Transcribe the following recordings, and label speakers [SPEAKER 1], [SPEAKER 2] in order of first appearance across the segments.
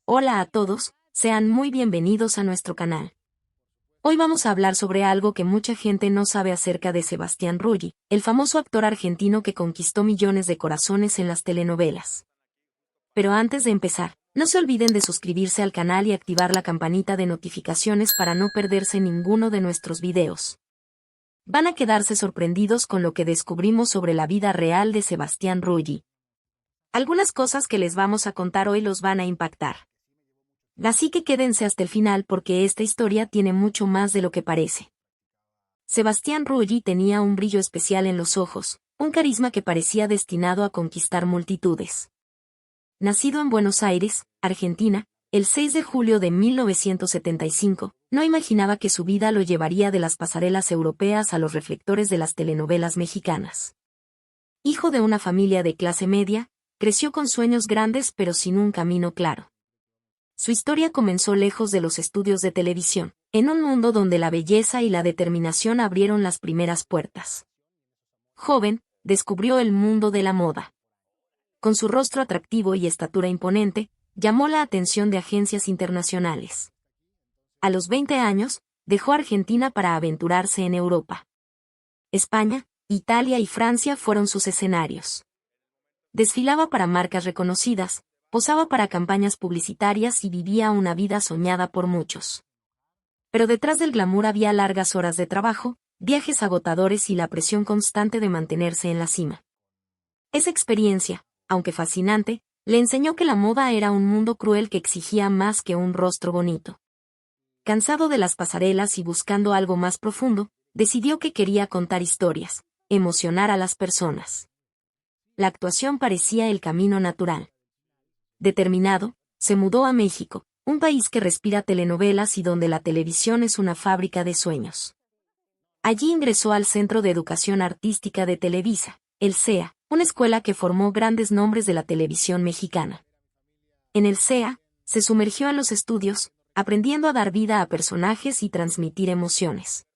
[SPEAKER 1] Hola a todos, sean muy bienvenidos a nuestro canal. Hoy vamos a hablar sobre algo que mucha gente no sabe acerca de Sebastián Rulli, el famoso actor argentino que conquistó millones de corazones en las telenovelas. Pero antes de empezar, no se olviden de suscribirse al canal y activar la campanita de notificaciones para no perderse ninguno de nuestros videos. Van a quedarse sorprendidos con lo que descubrimos sobre la vida real de Sebastián Rulli. Algunas cosas que les vamos a contar hoy los van a impactar. Así que quédense hasta el final porque esta historia tiene mucho más de lo que parece. Sebastián Rulli tenía un brillo especial en los ojos, un carisma que parecía destinado a conquistar multitudes. Nacido en Buenos Aires, Argentina, el 6 de julio de 1975, no imaginaba que su vida lo llevaría de las pasarelas europeas a los reflectores de las telenovelas mexicanas. Hijo de una familia de clase media, creció con sueños grandes pero sin un camino claro. Su historia comenzó lejos de los estudios de televisión, en un mundo donde la belleza y la determinación abrieron las primeras puertas. Joven, descubrió el mundo de la moda. Con su rostro atractivo y estatura imponente, llamó la atención de agencias internacionales. A los 20 años, dejó Argentina para aventurarse en Europa. España, Italia y Francia fueron sus escenarios. Desfilaba para marcas reconocidas, posaba para campañas publicitarias y vivía una vida soñada por muchos. Pero detrás del glamour había largas horas de trabajo, viajes agotadores y la presión constante de mantenerse en la cima. Esa experiencia, aunque fascinante, le enseñó que la moda era un mundo cruel que exigía más que un rostro bonito. Cansado de las pasarelas y buscando algo más profundo, decidió que quería contar historias, emocionar a las personas. La actuación parecía el camino natural. Determinado, se mudó a México, un país que respira telenovelas y donde la televisión es una fábrica de sueños. Allí ingresó al Centro de Educación Artística de Televisa, el CEA, una escuela que formó grandes nombres de la televisión mexicana. En el CEA, se sumergió en los estudios, aprendiendo a dar vida a personajes y transmitir emociones.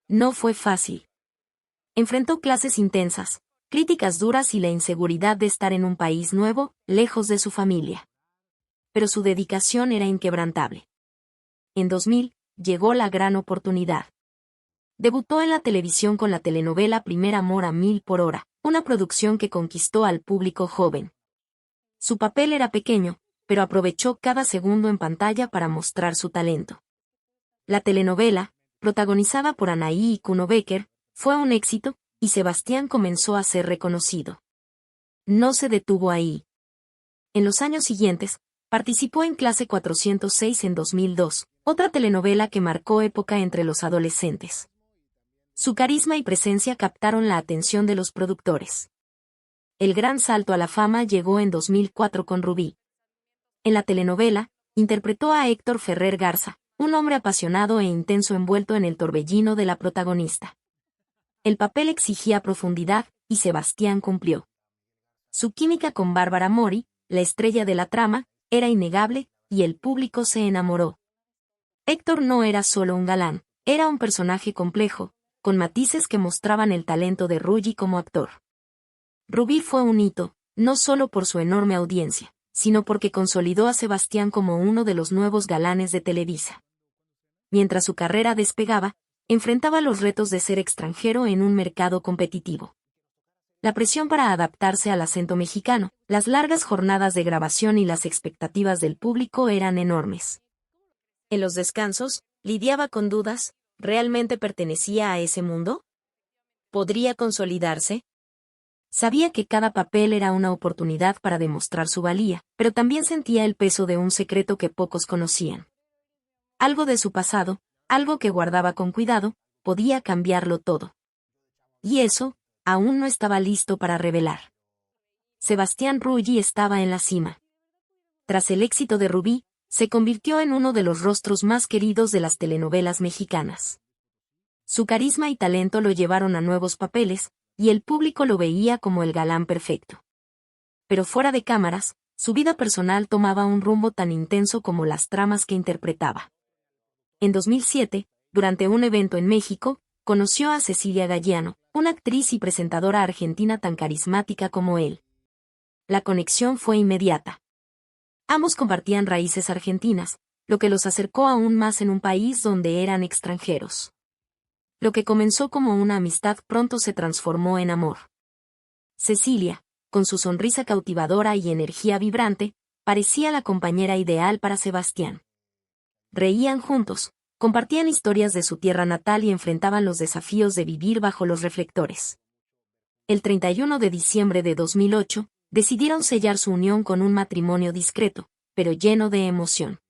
[SPEAKER 1] No fue fácil. Enfrentó clases intensas, críticas duras y la inseguridad de estar en un país nuevo, lejos de su familia. Pero su dedicación era inquebrantable. En 2000, llegó la gran oportunidad. Debutó en la televisión con la telenovela Primer amor a 1000 por hora, una producción que conquistó al público joven. Su papel era pequeño, pero aprovechó cada segundo en pantalla para mostrar su talento. La telenovela, protagonizada por Anaí y Kuno Becker, fue un éxito, y Sebastián comenzó a ser reconocido. No se detuvo ahí. En los años siguientes, participó en Clase 406 en 2002, otra telenovela que marcó época entre los adolescentes. Su carisma y presencia captaron la atención de los productores. El gran salto a la fama llegó en 2004 con Rubí. En la telenovela, interpretó a Héctor Ferrer Garza, un hombre apasionado e intenso envuelto en el torbellino de la protagonista. El papel exigía profundidad, y Sebastián cumplió. Su química con Bárbara Mori, la estrella de la trama, era innegable, y el público se enamoró. Héctor no era solo un galán, era un personaje complejo, con matices que mostraban el talento de Rulli como actor. Rubí fue un hito, no solo por su enorme audiencia, sino porque consolidó a Sebastián como uno de los nuevos galanes de Televisa. Mientras su carrera despegaba, enfrentaba los retos de ser extranjero en un mercado competitivo. La presión para adaptarse al acento mexicano, las largas jornadas de grabación y las expectativas del público eran enormes. En los descansos, lidiaba con dudas, ¿realmente pertenecía a ese mundo? ¿Podría consolidarse? Sabía que cada papel era una oportunidad para demostrar su valía, pero también sentía el peso de un secreto que pocos conocían. Algo de su pasado, algo que guardaba con cuidado, podía cambiarlo todo. Y eso, aún no estaba listo para revelar. Sebastián Rulli estaba en la cima. Tras el éxito de Rubí, se convirtió en uno de los rostros más queridos de las telenovelas mexicanas. Su carisma y talento lo llevaron a nuevos papeles, y el público lo veía como el galán perfecto. Pero fuera de cámaras, su vida personal tomaba un rumbo tan intenso como las tramas que interpretaba. En 2007, durante un evento en México, conoció a Cecilia Galeano, una actriz y presentadora argentina tan carismática como él. La conexión fue inmediata. Ambos compartían raíces argentinas, lo que los acercó aún más en un país donde eran extranjeros. Lo que comenzó como una amistad pronto se transformó en amor. Cecilia, con su sonrisa cautivadora y energía vibrante, parecía la compañera ideal para Sebastián. Reían juntos, compartían historias de su tierra natal y enfrentaban los desafíos de vivir bajo los reflectores. El 31 de diciembre de 2008, decidieron sellar su unión con un matrimonio discreto, pero lleno de emoción.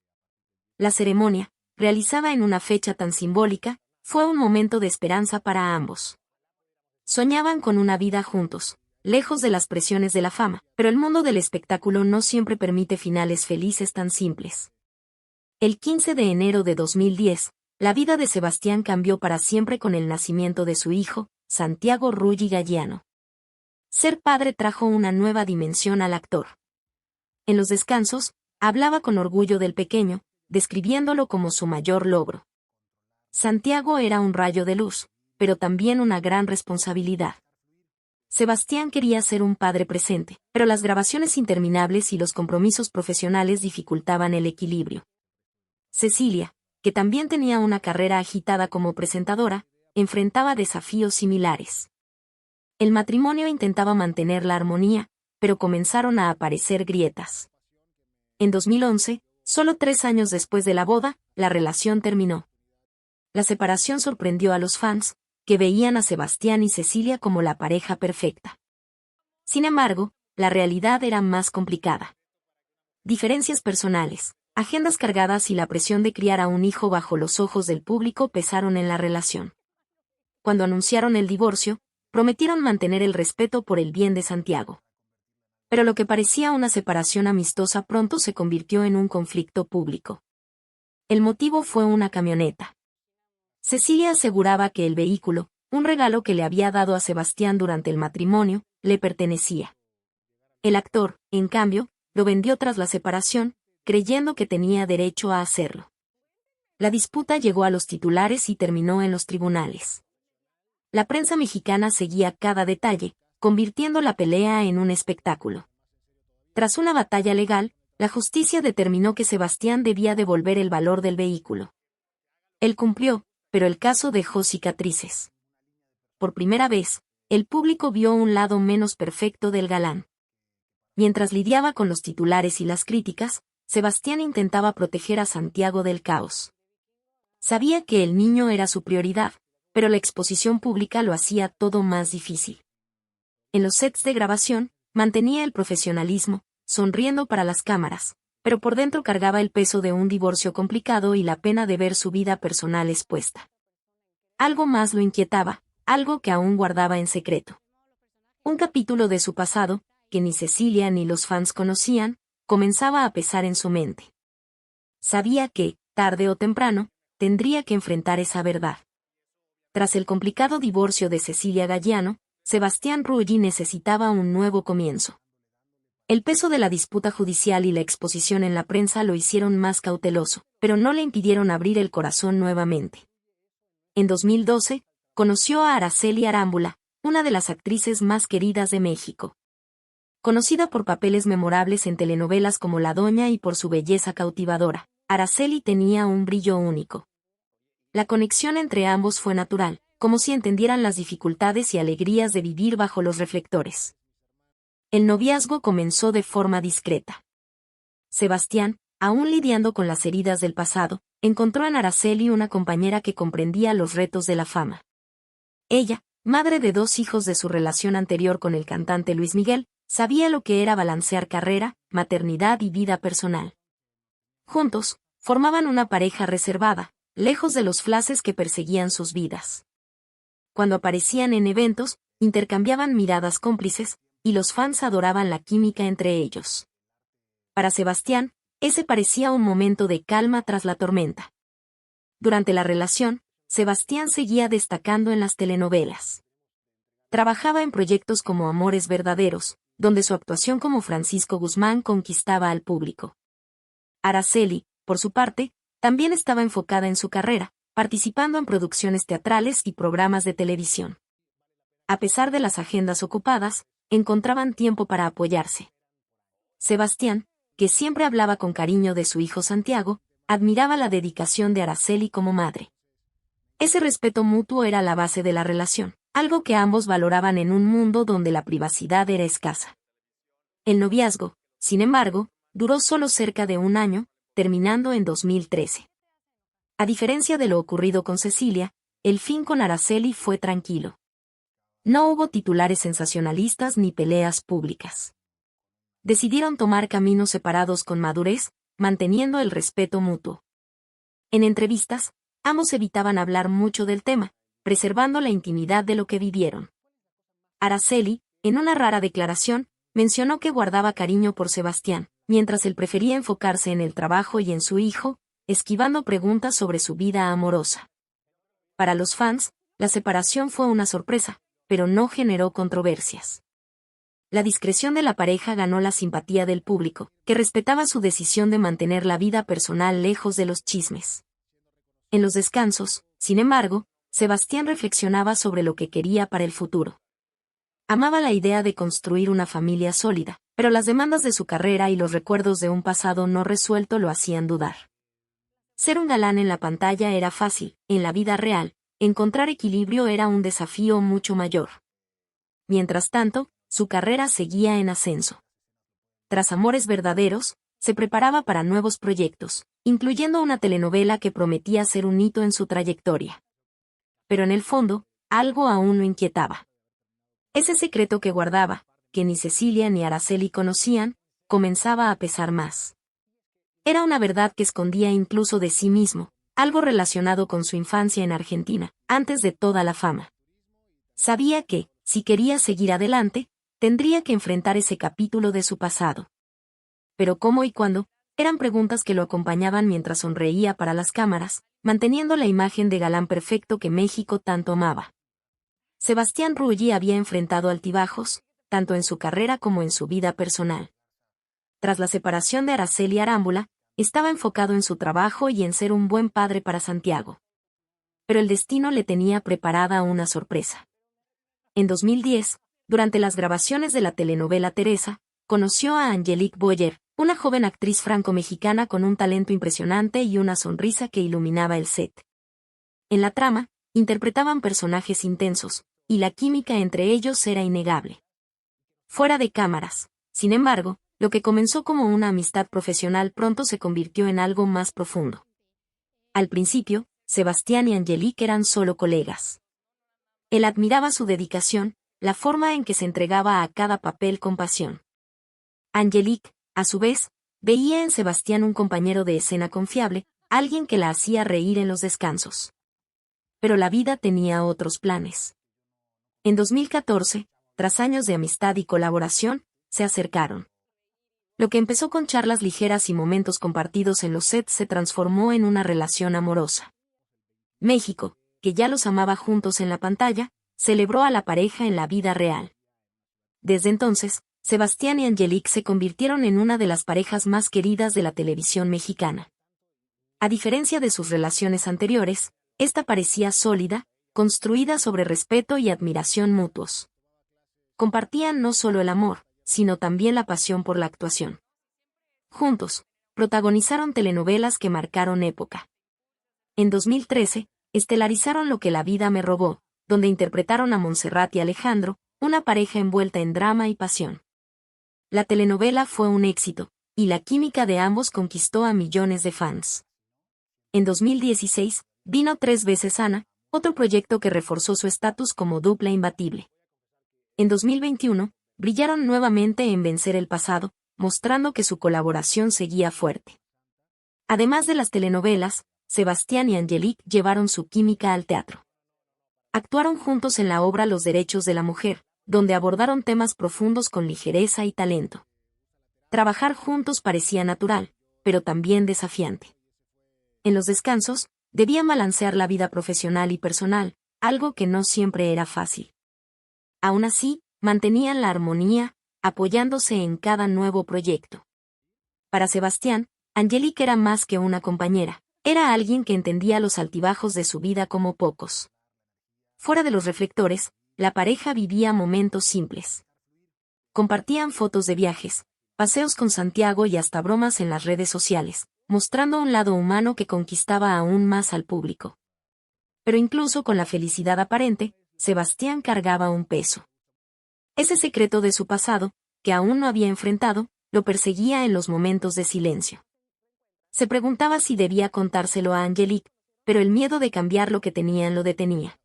[SPEAKER 1] La ceremonia, realizada en una fecha tan simbólica, fue un momento de esperanza para ambos. Soñaban con una vida juntos, lejos de las presiones de la fama, pero el mundo del espectáculo no siempre permite finales felices tan simples. El 15 de enero de 2010, la vida de Sebastián cambió para siempre con el nacimiento de su hijo, Santiago Ruggi Galliano. Ser padre trajo una nueva dimensión al actor. En los descansos, hablaba con orgullo del pequeño, describiéndolo como su mayor logro. Santiago era un rayo de luz, pero también una gran responsabilidad. Sebastián quería ser un padre presente, pero las grabaciones interminables y los compromisos profesionales dificultaban el equilibrio. Cecilia, que también tenía una carrera agitada como presentadora, enfrentaba desafíos similares. El matrimonio intentaba mantener la armonía, pero comenzaron a aparecer grietas. En 2011, solo 3 años después de la boda, la relación terminó. La separación sorprendió a los fans, que veían a Sebastián y Cecilia como la pareja perfecta. Sin embargo, la realidad era más complicada. Diferencias personales, agendas cargadas y la presión de criar a un hijo bajo los ojos del público pesaron en la relación. Cuando anunciaron el divorcio, prometieron mantener el respeto por el bien de Santiago. Pero lo que parecía una separación amistosa pronto se convirtió en un conflicto público. El motivo fue una camioneta. Cecilia aseguraba que el vehículo, un regalo que le había dado a Sebastián durante el matrimonio, le pertenecía. El actor, en cambio, lo vendió tras la separación, creyendo que tenía derecho a hacerlo. La disputa llegó a los titulares y terminó en los tribunales. La prensa mexicana seguía cada detalle, convirtiendo la pelea en un espectáculo. Tras una batalla legal, la justicia determinó que Sebastián debía devolver el valor del vehículo. Él cumplió, pero el caso dejó cicatrices. Por primera vez, el público vio un lado menos perfecto del galán. Mientras lidiaba con los titulares y las críticas, Sebastián intentaba proteger a Santiago del caos. Sabía que el niño era su prioridad, pero la exposición pública lo hacía todo más difícil. En los sets de grabación, mantenía el profesionalismo, sonriendo para las cámaras, pero por dentro cargaba el peso de un divorcio complicado y la pena de ver su vida personal expuesta. Algo más lo inquietaba, algo que aún guardaba en secreto. Un capítulo de su pasado, que ni Cecilia ni los fans conocían, comenzaba a pesar en su mente. Sabía que, tarde o temprano, tendría que enfrentar esa verdad. Tras el complicado divorcio de Cecilia Galliano, Sebastián Ruggi necesitaba un nuevo comienzo. El peso de la disputa judicial y la exposición en la prensa lo hicieron más cauteloso, pero no le impidieron abrir el corazón nuevamente. En 2012, conoció a Araceli Arámbula, una de las actrices más queridas de México. Conocida por papeles memorables en telenovelas como La Doña y por su belleza cautivadora, Araceli tenía un brillo único. La conexión entre ambos fue natural, como si entendieran las dificultades y alegrías de vivir bajo los reflectores. El noviazgo comenzó de forma discreta. Sebastián, aún lidiando con las heridas del pasado, encontró en Araceli una compañera que comprendía los retos de la fama. Ella, madre de 2 hijos de su relación anterior con el cantante Luis Miguel, sabía lo que era balancear carrera, maternidad y vida personal. Juntos, formaban una pareja reservada, lejos de los flashes que perseguían sus vidas. Cuando aparecían en eventos, intercambiaban miradas cómplices, y los fans adoraban la química entre ellos. Para Sebastián, ese parecía un momento de calma tras la tormenta. Durante la relación, Sebastián seguía destacando en las telenovelas. Trabajaba en proyectos como Amores Verdaderos, donde su actuación como Francisco Guzmán conquistaba al público. Araceli, por su parte, también estaba enfocada en su carrera, participando en producciones teatrales y programas de televisión. A pesar de las agendas ocupadas, encontraban tiempo para apoyarse. Sebastián, que siempre hablaba con cariño de su hijo Santiago, admiraba la dedicación de Araceli como madre. Ese respeto mutuo era la base de la relación, algo que ambos valoraban en un mundo donde la privacidad era escasa. El noviazgo, sin embargo, duró solo cerca de un año, terminando en 2013. A diferencia de lo ocurrido con Cecilia, el fin con Araceli fue tranquilo. No hubo titulares sensacionalistas ni peleas públicas. Decidieron tomar caminos separados con madurez, manteniendo el respeto mutuo. En entrevistas, ambos evitaban hablar mucho del tema, preservando la intimidad de lo que vivieron. Araceli, en una rara declaración, mencionó que guardaba cariño por Sebastián, mientras él prefería enfocarse en el trabajo y en su hijo, esquivando preguntas sobre su vida amorosa. Para los fans, la separación fue una sorpresa, pero no generó controversias. La discreción de la pareja ganó la simpatía del público, que respetaba su decisión de mantener la vida personal lejos de los chismes. En los descansos, sin embargo, Sebastián reflexionaba sobre lo que quería para el futuro. Amaba la idea de construir una familia sólida, pero las demandas de su carrera y los recuerdos de un pasado no resuelto lo hacían dudar. Ser un galán en la pantalla era fácil, en la vida real, encontrar equilibrio era un desafío mucho mayor. Mientras tanto, su carrera seguía en ascenso. Tras Amores Verdaderos, se preparaba para nuevos proyectos, incluyendo una telenovela que prometía ser un hito en su trayectoria. Pero en el fondo, algo aún lo inquietaba. Ese secreto que guardaba, que ni Cecilia ni Araceli conocían, comenzaba a pesar más. Era una verdad que escondía incluso de sí mismo, algo relacionado con su infancia en Argentina, antes de toda la fama. Sabía que, si quería seguir adelante, tendría que enfrentar ese capítulo de su pasado. Pero cómo y cuándo, eran preguntas que lo acompañaban mientras sonreía para las cámaras, manteniendo la imagen de galán perfecto que México tanto amaba. Sebastián Rulli había enfrentado altibajos, tanto en su carrera como en su vida personal. Tras la separación de Araceli Arámbula, estaba enfocado en su trabajo y en ser un buen padre para Santiago. Pero el destino le tenía preparada una sorpresa. En 2010, durante las grabaciones de la telenovela Teresa, conoció a Angelique Boyer, una joven actriz franco-mexicana con un talento impresionante y una sonrisa que iluminaba el set. En la trama, interpretaban personajes intensos, y la química entre ellos era innegable. Fuera de cámaras, sin embargo, lo que comenzó como una amistad profesional pronto se convirtió en algo más profundo. Al principio, Sebastián y Angelique eran solo colegas. Él admiraba su dedicación, la forma en que se entregaba a cada papel con pasión. Angelique, a su vez, veía en Sebastián un compañero de escena confiable, alguien que la hacía reír en los descansos. Pero la vida tenía otros planes. En 2014, tras años de amistad y colaboración, se acercaron. Lo que empezó con charlas ligeras y momentos compartidos en los sets se transformó en una relación amorosa. México, que ya los amaba juntos en la pantalla, celebró a la pareja en la vida real. Desde entonces, Sebastián y Angelique se convirtieron en una de las parejas más queridas de la televisión mexicana. A diferencia de sus relaciones anteriores, esta parecía sólida, construida sobre respeto y admiración mutuos. Compartían no solo el amor, sino también la pasión por la actuación. Juntos, protagonizaron telenovelas que marcaron época. En 2013, estelarizaron Lo que la vida me robó, donde interpretaron a Montserrat y Alejandro, una pareja envuelta en drama y pasión. La telenovela fue un éxito, y la química de ambos conquistó a millones de fans. En 2016, vino 3 veces Ana, otro proyecto que reforzó su estatus como dupla imbatible. En 2021, brillaron nuevamente en Vencer el pasado, mostrando que su colaboración seguía fuerte. Además de las telenovelas, Sebastián y Angelique llevaron su química al teatro. Actuaron juntos en la obra Los derechos de la mujer, donde abordaron temas profundos con ligereza y talento. Trabajar juntos parecía natural, pero también desafiante. En los descansos, debían balancear la vida profesional y personal, algo que no siempre era fácil. Aún así, mantenían la armonía, apoyándose en cada nuevo proyecto. Para Sebastián, Angelique era más que una compañera, era alguien que entendía los altibajos de su vida como pocos. Fuera de los reflectores, la pareja vivía momentos simples. Compartían fotos de viajes, paseos con Santiago y hasta bromas en las redes sociales, mostrando un lado humano que conquistaba aún más al público. Pero incluso con la felicidad aparente, Sebastián cargaba un peso. Ese secreto de su pasado, que aún no había enfrentado, lo perseguía en los momentos de silencio. Se preguntaba si debía contárselo a Angelique, pero el miedo de cambiar lo que tenían lo detenía.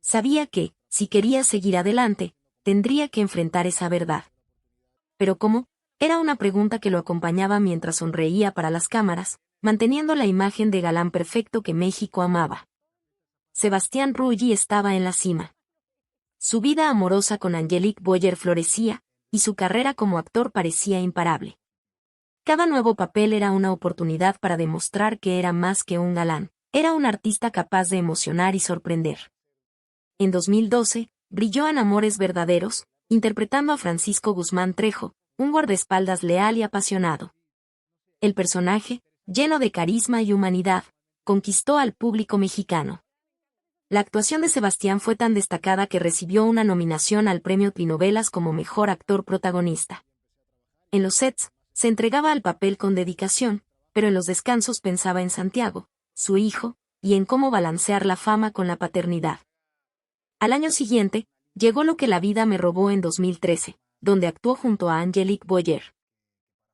[SPEAKER 1] Sabía que, si quería seguir adelante, tendría que enfrentar esa verdad. ¿Pero cómo? Era una pregunta que lo acompañaba mientras sonreía para las cámaras, manteniendo la imagen de galán perfecto que México amaba. Sebastián Rulli estaba en la cima. Su vida amorosa con Angelique Boyer florecía, y su carrera como actor parecía imparable. Cada nuevo papel era una oportunidad para demostrar que era más que un galán, era un artista capaz de emocionar y sorprender. En 2012, brilló en Amores Verdaderos, interpretando a Francisco Guzmán Trejo, un guardaespaldas leal y apasionado. El personaje, lleno de carisma y humanidad, conquistó al público mexicano. La actuación de Sebastián fue tan destacada que recibió una nominación al Premio Trinovelas como Mejor Actor Protagonista. En los sets, se entregaba al papel con dedicación, pero en los descansos pensaba en Santiago, su hijo, y en cómo balancear la fama con la paternidad. Al año siguiente, llegó Lo que la vida me robó en 2013, donde actuó junto a Angelique Boyer.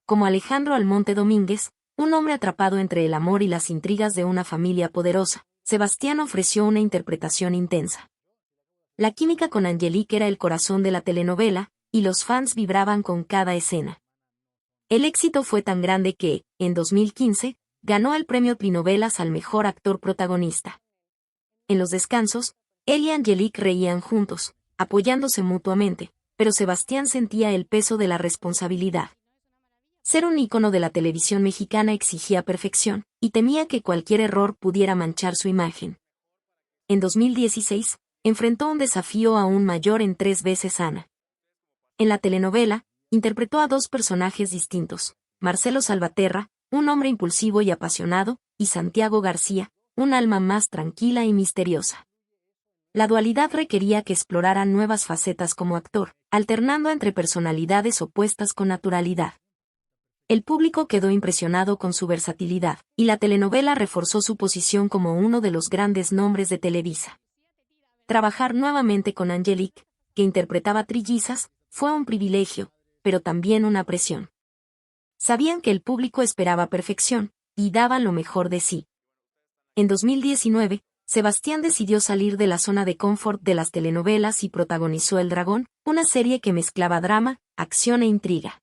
[SPEAKER 1] Como Alejandro Almonte Domínguez, un hombre atrapado entre el amor y las intrigas de una familia poderosa, Sebastián ofreció una interpretación intensa. La química con Angelique era el corazón de la telenovela, y los fans vibraban con cada escena. El éxito fue tan grande que, en 2015, ganó el Premio Trinovelas al Mejor Actor Protagonista. En los descansos, él y Angelique reían juntos, apoyándose mutuamente, pero Sebastián sentía el peso de la responsabilidad. Ser un ícono de la televisión mexicana exigía perfección, y temía que cualquier error pudiera manchar su imagen. En 2016, enfrentó un desafío aún mayor en 3 veces Ana. En la telenovela, interpretó a 2 personajes distintos, Marcelo Salvaterra, un hombre impulsivo y apasionado, y Santiago García, un alma más tranquila y misteriosa. La dualidad requería que explorara nuevas facetas como actor, alternando entre personalidades opuestas con naturalidad. El público quedó impresionado con su versatilidad, y la telenovela reforzó su posición como uno de los grandes nombres de Televisa. Trabajar nuevamente con Angelique, que interpretaba trillizas, fue un privilegio, pero también una presión. Sabían que el público esperaba perfección, y daban lo mejor de sí. En 2019, Sebastián decidió salir de la zona de confort de las telenovelas y protagonizó El Dragón, una serie que mezclaba drama, acción e intriga.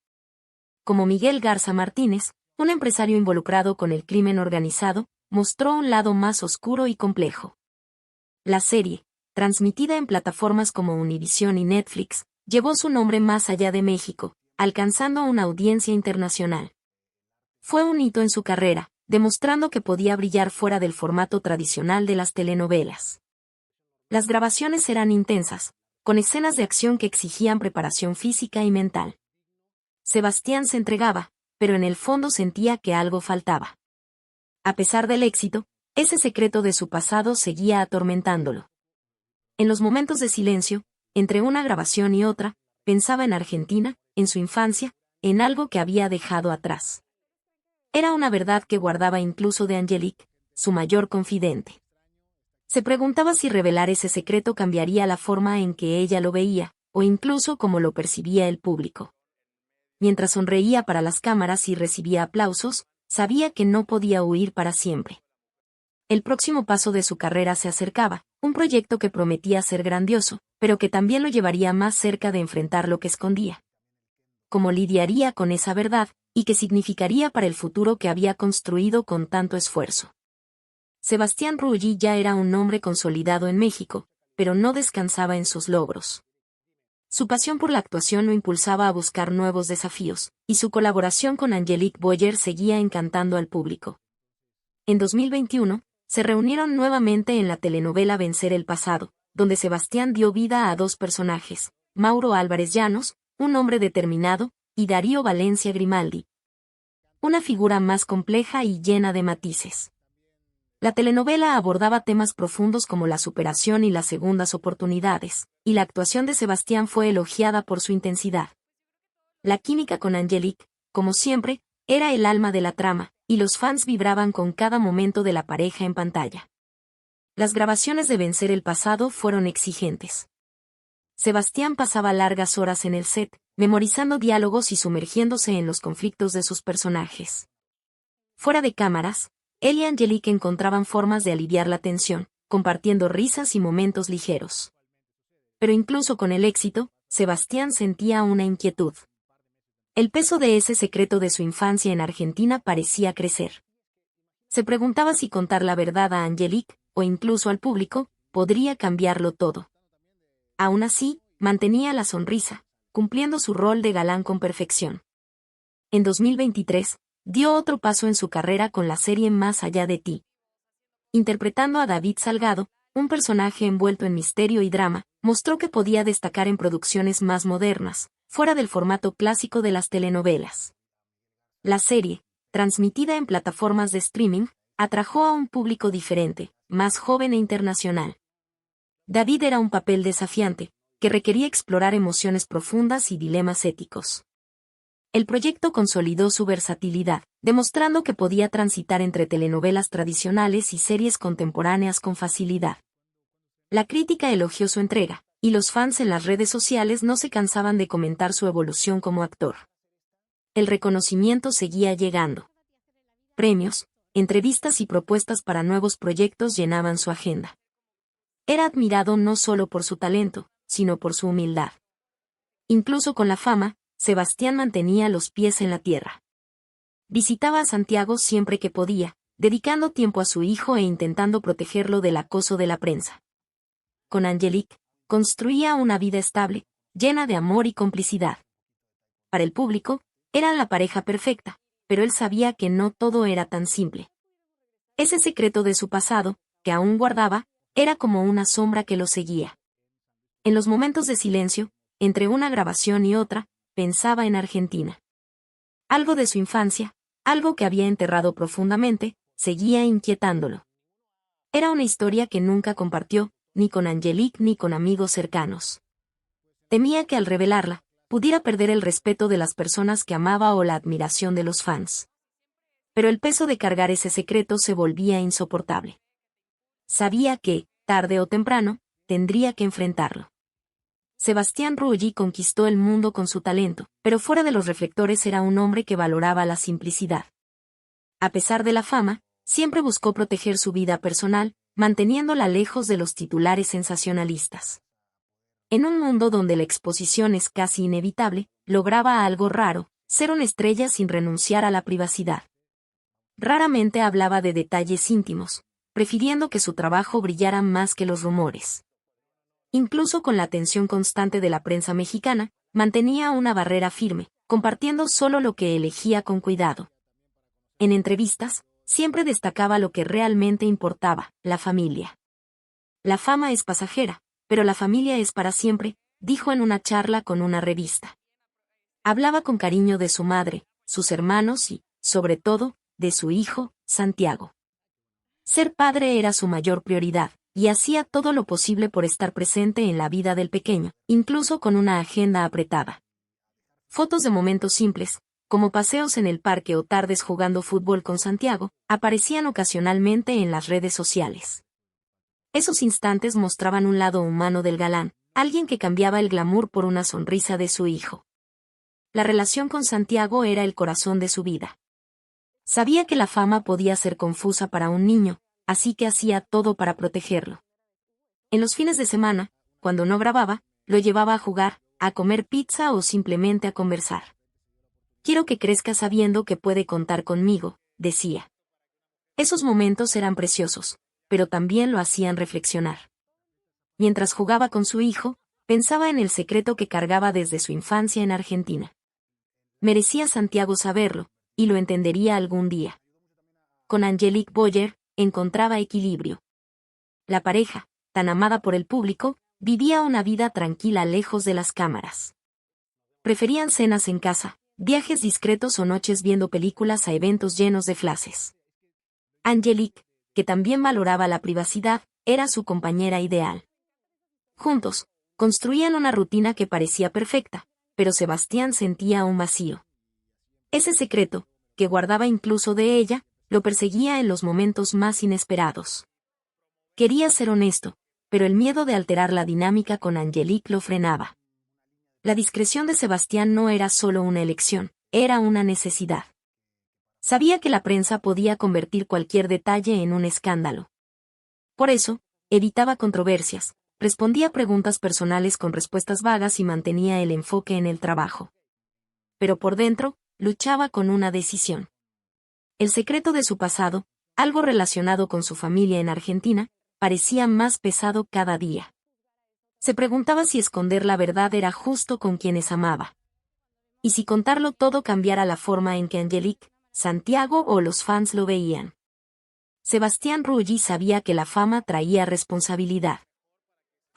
[SPEAKER 1] Como Miguel Garza Martínez, un empresario involucrado con el crimen organizado, mostró un lado más oscuro y complejo. La serie, transmitida en plataformas como Univisión y Netflix, llevó su nombre más allá de México, alcanzando una audiencia internacional. Fue un hito en su carrera, demostrando que podía brillar fuera del formato tradicional de las telenovelas. Las grabaciones eran intensas, con escenas de acción que exigían preparación física y mental. Sebastián se entregaba, pero en el fondo sentía que algo faltaba. A pesar del éxito, ese secreto de su pasado seguía atormentándolo. En los momentos de silencio, entre una grabación y otra, pensaba en Argentina, en su infancia, en algo que había dejado atrás. Era una verdad que guardaba incluso de Angelique, su mayor confidente. Se preguntaba si revelar ese secreto cambiaría la forma en que ella lo veía, o incluso cómo lo percibía el público. Mientras sonreía para las cámaras y recibía aplausos, sabía que no podía huir para siempre. El próximo paso de su carrera se acercaba, un proyecto que prometía ser grandioso, pero que también lo llevaría más cerca de enfrentar lo que escondía. Cómo lidiaría con esa verdad, y qué significaría para el futuro que había construido con tanto esfuerzo. Sebastián Rulli ya era un nombre consolidado en México, pero no descansaba en sus logros. Su pasión por la actuación lo impulsaba a buscar nuevos desafíos, y su colaboración con Angelique Boyer seguía encantando al público. En 2021, se reunieron nuevamente en la telenovela Vencer el pasado, donde Sebastián dio vida a 2 personajes, Mauro Álvarez Llanos, un hombre determinado, y Darío Valencia Grimaldi. Una figura más compleja y llena de matices. La telenovela abordaba temas profundos como la superación y las segundas oportunidades, y la actuación de Sebastián fue elogiada por su intensidad. La química con Angelique, como siempre, era el alma de la trama, y los fans vibraban con cada momento de la pareja en pantalla. Las grabaciones de Vencer el pasado fueron exigentes. Sebastián pasaba largas horas en el set, memorizando diálogos y sumergiéndose en los conflictos de sus personajes. Fuera de cámaras, él y Angelique encontraban formas de aliviar la tensión, compartiendo risas y momentos ligeros. Pero incluso con el éxito, Sebastián sentía una inquietud. El peso de ese secreto de su infancia en Argentina parecía crecer. Se preguntaba si contar la verdad a Angelique, o incluso al público, podría cambiarlo todo. Aún así, mantenía la sonrisa, cumpliendo su rol de galán con perfección. En 2023, dio otro paso en su carrera con la serie Más allá de ti. Interpretando a David Salgado, un personaje envuelto en misterio y drama, mostró que podía destacar en producciones más modernas, fuera del formato clásico de las telenovelas. La serie, transmitida en plataformas de streaming, atrajo a un público diferente, más joven e internacional. David era un papel desafiante, que requería explorar emociones profundas y dilemas éticos. El proyecto consolidó su versatilidad, demostrando que podía transitar entre telenovelas tradicionales y series contemporáneas con facilidad. La crítica elogió su entrega, y los fans en las redes sociales no se cansaban de comentar su evolución como actor. El reconocimiento seguía llegando. Premios, entrevistas y propuestas para nuevos proyectos llenaban su agenda. Era admirado no solo por su talento, sino por su humildad. Incluso con la fama, Sebastián mantenía los pies en la tierra. Visitaba a Santiago siempre que podía, dedicando tiempo a su hijo e intentando protegerlo del acoso de la prensa. Con Angelique, construía una vida estable, llena de amor y complicidad. Para el público, eran la pareja perfecta, pero él sabía que no todo era tan simple. Ese secreto de su pasado, que aún guardaba, era como una sombra que lo seguía. En los momentos de silencio, entre una grabación y otra, pensaba en Argentina. Algo de su infancia, algo que había enterrado profundamente, seguía inquietándolo. Era una historia que nunca compartió, ni con Angelique ni con amigos cercanos. Temía que al revelarla, pudiera perder el respeto de las personas que amaba o la admiración de los fans. Pero el peso de cargar ese secreto se volvía insoportable. Sabía que, tarde o temprano, tendría que enfrentarlo. Sebastián Rulli conquistó el mundo con su talento, pero fuera de los reflectores era un hombre que valoraba la simplicidad. A pesar de la fama, siempre buscó proteger su vida personal, manteniéndola lejos de los titulares sensacionalistas. En un mundo donde la exposición es casi inevitable, lograba algo raro, ser una estrella sin renunciar a la privacidad. Raramente hablaba de detalles íntimos, prefiriendo que su trabajo brillara más que los rumores. Incluso con la atención constante de la prensa mexicana, mantenía una barrera firme, compartiendo solo lo que elegía con cuidado. En entrevistas, siempre destacaba lo que realmente importaba, la familia. La fama es pasajera, pero la familia es para siempre, dijo en una charla con una revista. Hablaba con cariño de su madre, sus hermanos y, sobre todo, de su hijo, Santiago. Ser padre era su mayor prioridad, y hacía todo lo posible por estar presente en la vida del pequeño, incluso con una agenda apretada. Fotos de momentos simples, como paseos en el parque o tardes jugando fútbol con Santiago, aparecían ocasionalmente en las redes sociales. Esos instantes mostraban un lado humano del galán, alguien que cambiaba el glamour por una sonrisa de su hijo. La relación con Santiago era el corazón de su vida. Sabía que la fama podía ser confusa para un niño, así que hacía todo para protegerlo. En los fines de semana, cuando no grababa, lo llevaba a jugar, a comer pizza o simplemente a conversar. Quiero que crezca sabiendo que puede contar conmigo, decía. Esos momentos eran preciosos, pero también lo hacían reflexionar. Mientras jugaba con su hijo, pensaba en el secreto que cargaba desde su infancia en Argentina. Merecía Santiago saberlo, y lo entendería algún día. Con Angelique Boyer, encontraba equilibrio. La pareja, tan amada por el público, vivía una vida tranquila lejos de las cámaras. Preferían cenas en casa, viajes discretos o noches viendo películas a eventos llenos de flashes. Angelique, que también valoraba la privacidad, era su compañera ideal. Juntos, construían una rutina que parecía perfecta, pero Sebastián sentía un vacío. Ese secreto, que guardaba incluso de ella, lo perseguía en los momentos más inesperados. Quería ser honesto, pero el miedo de alterar la dinámica con Angelique lo frenaba. La discreción de Sebastián no era solo una elección, era una necesidad. Sabía que la prensa podía convertir cualquier detalle en un escándalo. Por eso, evitaba controversias, respondía preguntas personales con respuestas vagas y mantenía el enfoque en el trabajo. Pero por dentro, luchaba con una decisión. El secreto de su pasado, algo relacionado con su familia en Argentina, parecía más pesado cada día. Se preguntaba si esconder la verdad era justo con quienes amaba. Y si contarlo todo cambiara la forma en que Angelique, Santiago o los fans lo veían. Sebastián Rulli sabía que la fama traía responsabilidad.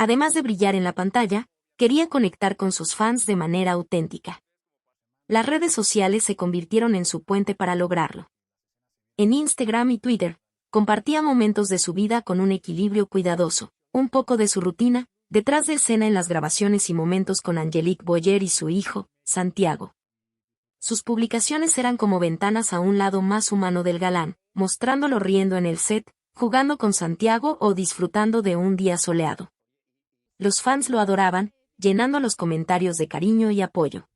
[SPEAKER 1] Además de brillar en la pantalla, quería conectar con sus fans de manera auténtica. Las redes sociales se convirtieron en su puente para lograrlo. En Instagram y Twitter, compartía momentos de su vida con un equilibrio cuidadoso, un poco de su rutina, detrás de escena en las grabaciones y momentos con Angelique Boyer y su hijo, Santiago. Sus publicaciones eran como ventanas a un lado más humano del galán, mostrándolo riendo en el set, jugando con Santiago o disfrutando de un día soleado. Los fans lo adoraban, llenando los comentarios de cariño y apoyo.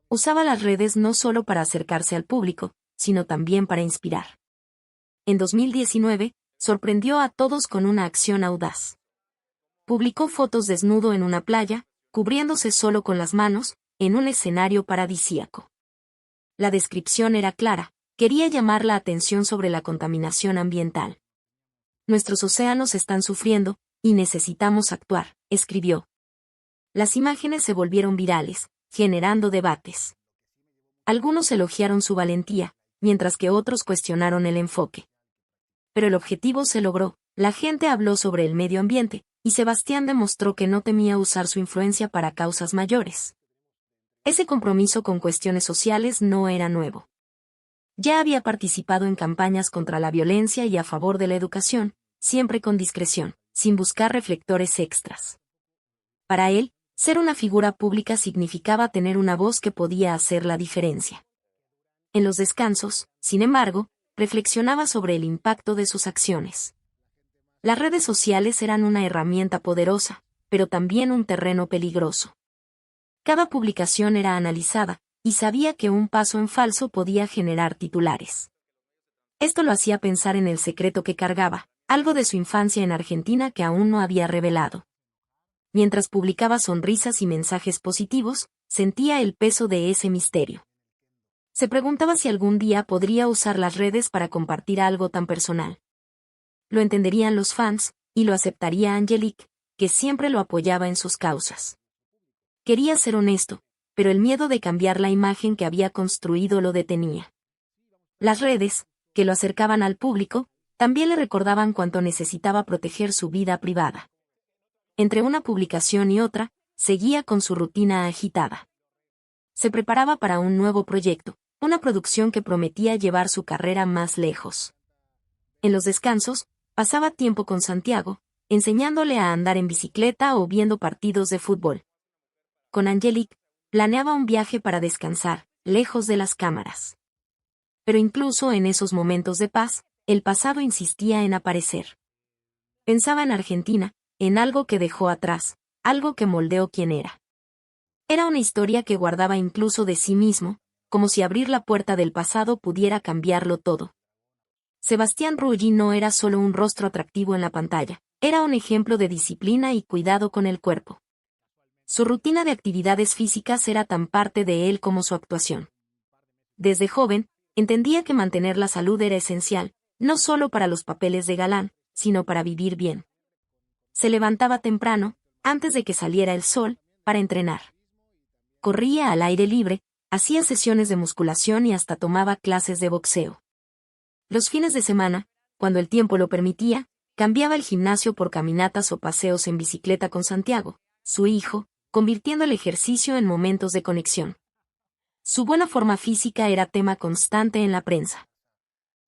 [SPEAKER 1] Usaba las redes no solo para acercarse al público, sino también para inspirar. En 2019, sorprendió a todos con una acción audaz. Publicó fotos desnudo en una playa, cubriéndose solo con las manos, en un escenario paradisíaco. La descripción era clara, quería llamar la atención sobre la contaminación ambiental. Nuestros océanos están sufriendo, y necesitamos actuar, escribió. Las imágenes se volvieron virales, generando debates. Algunos elogiaron su valentía, mientras que otros cuestionaron el enfoque. Pero el objetivo se logró, la gente habló sobre el medio ambiente, y Sebastián demostró que no temía usar su influencia para causas mayores. Ese compromiso con cuestiones sociales no era nuevo. Ya había participado en campañas contra la violencia y a favor de la educación, siempre con discreción, sin buscar reflectores extras. Para él, ser una figura pública significaba tener una voz que podía hacer la diferencia. En los descansos, sin embargo, reflexionaba sobre el impacto de sus acciones. Las redes sociales eran una herramienta poderosa, pero también un terreno peligroso. Cada publicación era analizada, y sabía que un paso en falso podía generar titulares. Esto lo hacía pensar en el secreto que cargaba, algo de su infancia en Argentina que aún no había revelado. Mientras publicaba sonrisas y mensajes positivos, sentía el peso de ese misterio. Se preguntaba si algún día podría usar las redes para compartir algo tan personal. Lo entenderían los fans, y lo aceptaría Angelique, que siempre lo apoyaba en sus causas. Quería ser honesto, pero el miedo de cambiar la imagen que había construido lo detenía. Las redes, que lo acercaban al público, también le recordaban cuánto necesitaba proteger su vida privada. Entre una publicación y otra, seguía con su rutina agitada. Se preparaba para un nuevo proyecto, una producción que prometía llevar su carrera más lejos. En los descansos, pasaba tiempo con Santiago, enseñándole a andar en bicicleta o viendo partidos de fútbol. Con Angelique, planeaba un viaje para descansar, lejos de las cámaras. Pero incluso en esos momentos de paz, el pasado insistía en aparecer. Pensaba en Argentina, en algo que dejó atrás, algo que moldeó quién era. Era una historia que guardaba incluso de sí mismo, como si abrir la puerta del pasado pudiera cambiarlo todo. Sebastián Rulli no era solo un rostro atractivo en la pantalla, era un ejemplo de disciplina y cuidado con el cuerpo. Su rutina de actividades físicas era tan parte de él como su actuación. Desde joven, entendía que mantener la salud era esencial, no solo para los papeles de galán, sino para vivir bien. Se levantaba temprano, antes de que saliera el sol, para entrenar. Corría al aire libre, hacía sesiones de musculación y hasta tomaba clases de boxeo. Los fines de semana, cuando el tiempo lo permitía, cambiaba el gimnasio por caminatas o paseos en bicicleta con Santiago, su hijo, convirtiendo el ejercicio en momentos de conexión. Su buena forma física era tema constante en la prensa.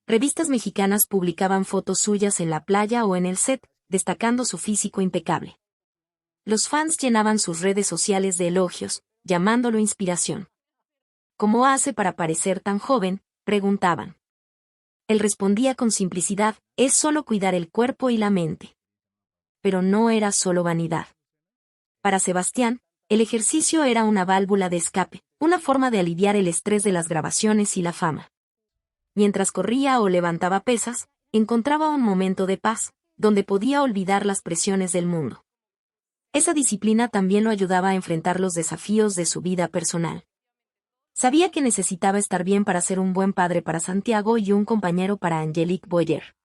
[SPEAKER 1] Revistas mexicanas publicaban fotos suyas en la playa o en el set, destacando su físico impecable. Los fans llenaban sus redes sociales de elogios, llamándolo inspiración. ¿Cómo hace para parecer tan joven?, preguntaban. Él respondía con simplicidad, es solo cuidar el cuerpo y la mente. Pero no era solo vanidad. Para Sebastián, el ejercicio era una válvula de escape, una forma de aliviar el estrés de las grabaciones y la fama. Mientras corría o levantaba pesas, encontraba un momento de paz, donde podía olvidar las presiones del mundo. Esa disciplina también lo ayudaba a enfrentar los desafíos de su vida personal. Sabía que necesitaba estar bien para ser un buen padre para Santiago y un compañero para Angelique Boyer.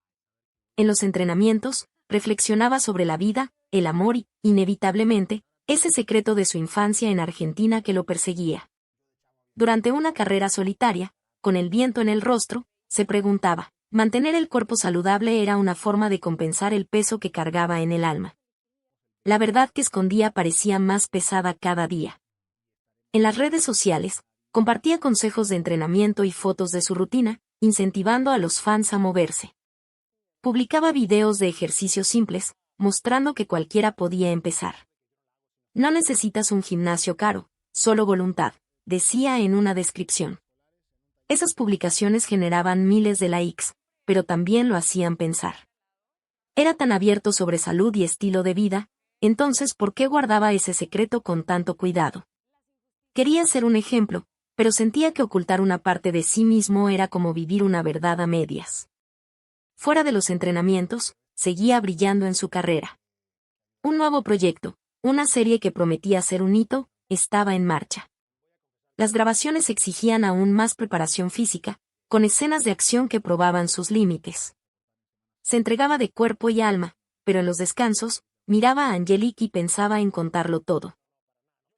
[SPEAKER 1] En los entrenamientos, reflexionaba sobre la vida, el amor y, inevitablemente, ese secreto de su infancia en Argentina que lo perseguía. Durante una carrera solitaria, con el viento en el rostro, se preguntaba, mantener el cuerpo saludable era una forma de compensar el peso que cargaba en el alma. La verdad que escondía parecía más pesada cada día. En las redes sociales, compartía consejos de entrenamiento y fotos de su rutina, incentivando a los fans a moverse. Publicaba videos de ejercicios simples, mostrando que cualquiera podía empezar. No necesitas un gimnasio caro, solo voluntad, decía en una descripción. Esas publicaciones generaban miles de likes, pero también lo hacían pensar. Era tan abierto sobre salud y estilo de vida, entonces ¿por qué guardaba ese secreto con tanto cuidado? Quería ser un ejemplo, pero sentía que ocultar una parte de sí mismo era como vivir una verdad a medias. Fuera de los entrenamientos, seguía brillando en su carrera. Un nuevo proyecto, una serie que prometía ser un hito, estaba en marcha. Las grabaciones exigían aún más preparación física, con escenas de acción que probaban sus límites. Se entregaba de cuerpo y alma, pero en los descansos, miraba a Angelique y pensaba en contarlo todo.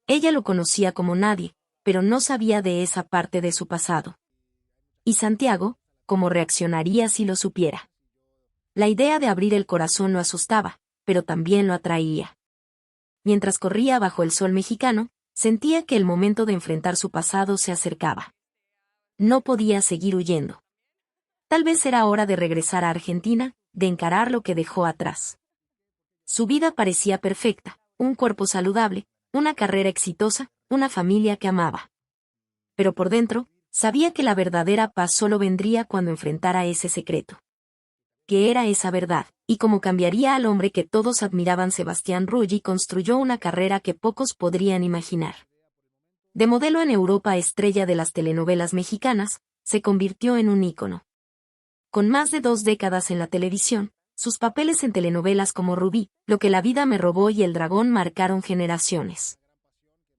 [SPEAKER 1] Ella lo conocía como nadie, pero no sabía de esa parte de su pasado. Y Santiago, ¿cómo reaccionaría si lo supiera? La idea de abrir el corazón lo asustaba, pero también lo atraía. Mientras corría bajo el sol mexicano, sentía que el momento de enfrentar su pasado se acercaba. No podía seguir huyendo. Tal vez era hora de regresar a Argentina, de encarar lo que dejó atrás. Su vida parecía perfecta, un cuerpo saludable, una carrera exitosa, una familia que amaba. Pero por dentro, sabía que la verdadera paz solo vendría cuando enfrentara ese secreto. ¿Qué era esa verdad? Y cómo cambiaría al hombre que todos admiraban. Sebastián Rulli construyó una carrera que pocos podrían imaginar. De modelo en Europa, estrella de las telenovelas mexicanas, se convirtió en un ícono. Con más de 2 décadas en la televisión, sus papeles en telenovelas como Rubí, Lo que la vida me robó y El dragón marcaron generaciones.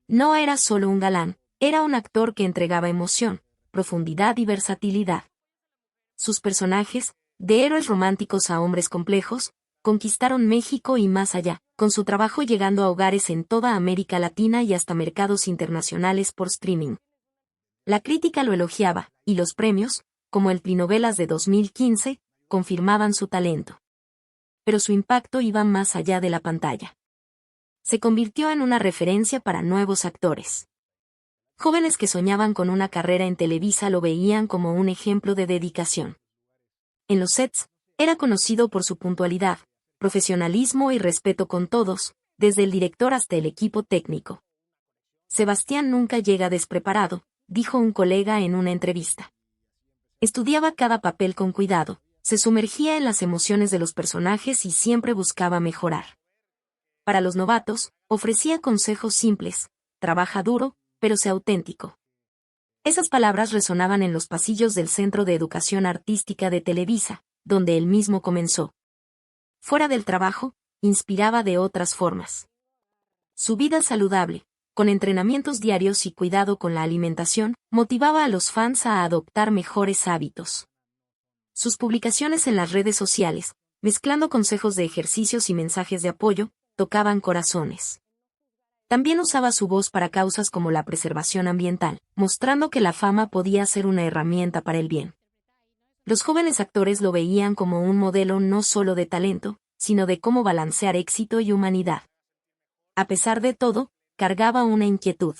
[SPEAKER 1] No era solo un galán, era un actor que entregaba emoción, profundidad y versatilidad. Sus personajes, de héroes románticos a hombres complejos, conquistaron México y más allá, con su trabajo llegando a hogares en toda América Latina y hasta mercados internacionales por streaming. La crítica lo elogiaba, y los premios, como el Trinovelas de 2015, confirmaban su talento. Pero su impacto iba más allá de la pantalla. Se convirtió en una referencia para nuevos actores. Jóvenes que soñaban con una carrera en Televisa lo veían como un ejemplo de dedicación. En los sets, era conocido por su puntualidad, profesionalismo y respeto con todos, desde el director hasta el equipo técnico. Sebastián nunca llega despreparado, dijo un colega en una entrevista. Estudiaba cada papel con cuidado, se sumergía en las emociones de los personajes y siempre buscaba mejorar. Para los novatos, ofrecía consejos simples, trabaja duro, pero sé auténtico. Esas palabras resonaban en los pasillos del Centro de Educación Artística de Televisa, donde él mismo comenzó. Fuera del trabajo, inspiraba de otras formas. Su vida saludable, con entrenamientos diarios y cuidado con la alimentación, motivaba a los fans a adoptar mejores hábitos. Sus publicaciones en las redes sociales, mezclando consejos de ejercicios y mensajes de apoyo, tocaban corazones. También usaba su voz para causas como la preservación ambiental, mostrando que la fama podía ser una herramienta para el bien. Los jóvenes actores lo veían como un modelo no solo de talento, sino de cómo balancear éxito y humanidad. A pesar de todo, cargaba una inquietud.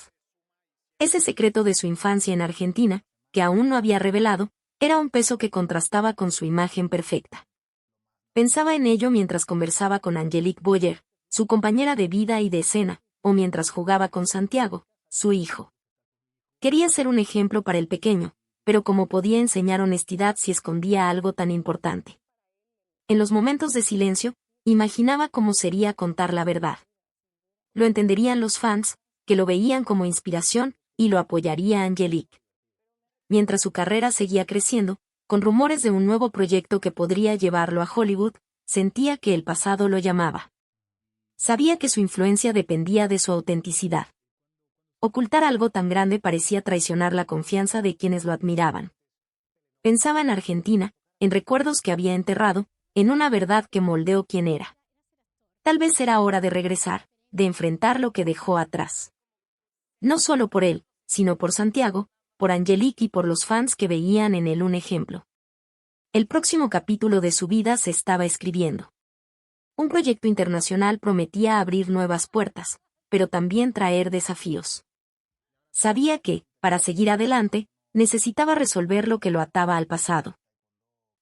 [SPEAKER 1] Ese secreto de su infancia en Argentina, que aún no había revelado, era un peso que contrastaba con su imagen perfecta. Pensaba en ello mientras conversaba con Angelique Boyer, su compañera de vida y de escena, o mientras jugaba con Santiago, su hijo. Quería ser un ejemplo para el pequeño, pero ¿cómo podía enseñar honestidad si escondía algo tan importante? En los momentos de silencio, imaginaba cómo sería contar la verdad. Lo entenderían los fans, que lo veían como inspiración, y lo apoyaría Angelique. Mientras su carrera seguía creciendo, con rumores de un nuevo proyecto que podría llevarlo a Hollywood, sentía que el pasado lo llamaba. Sabía que su influencia dependía de su autenticidad. Ocultar algo tan grande parecía traicionar la confianza de quienes lo admiraban. Pensaba en Argentina, en recuerdos que había enterrado, en una verdad que moldeó quién era. Tal vez era hora de regresar, de enfrentar lo que dejó atrás. No solo por él, sino por Santiago, por Angelique y por los fans que veían en él un ejemplo. El próximo capítulo de su vida se estaba escribiendo. Un proyecto internacional prometía abrir nuevas puertas, pero también traer desafíos. Sabía que, para seguir adelante, necesitaba resolver lo que lo ataba al pasado.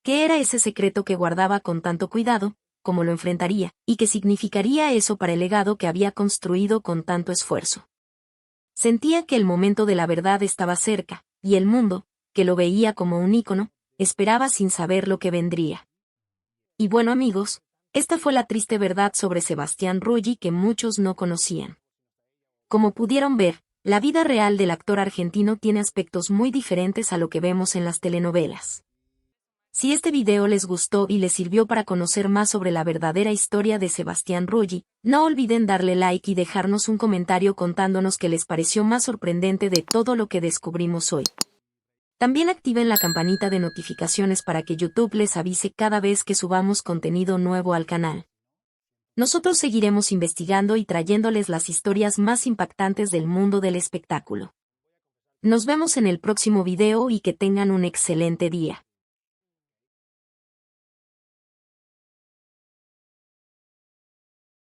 [SPEAKER 1] ¿Qué era ese secreto que guardaba con tanto cuidado, cómo lo enfrentaría, y qué significaría eso para el legado que había construido con tanto esfuerzo? Sentía que el momento de la verdad estaba cerca, y el mundo, que lo veía como un ícono, esperaba sin saber lo que vendría. Y bueno amigos, esta fue la triste verdad sobre Sebastián Rulli que muchos no conocían. Como pudieron ver, la vida real del actor argentino tiene aspectos muy diferentes a lo que vemos en las telenovelas. Si este video les gustó y les sirvió para conocer más sobre la verdadera historia de Sebastián Rulli, no olviden darle like y dejarnos un comentario contándonos qué les pareció más sorprendente de todo lo que descubrimos hoy. También activen la campanita de notificaciones para que YouTube les avise cada vez que subamos contenido nuevo al canal. Nosotros seguiremos investigando y trayéndoles las historias más impactantes del mundo del espectáculo. Nos vemos en el próximo video y que tengan un excelente día.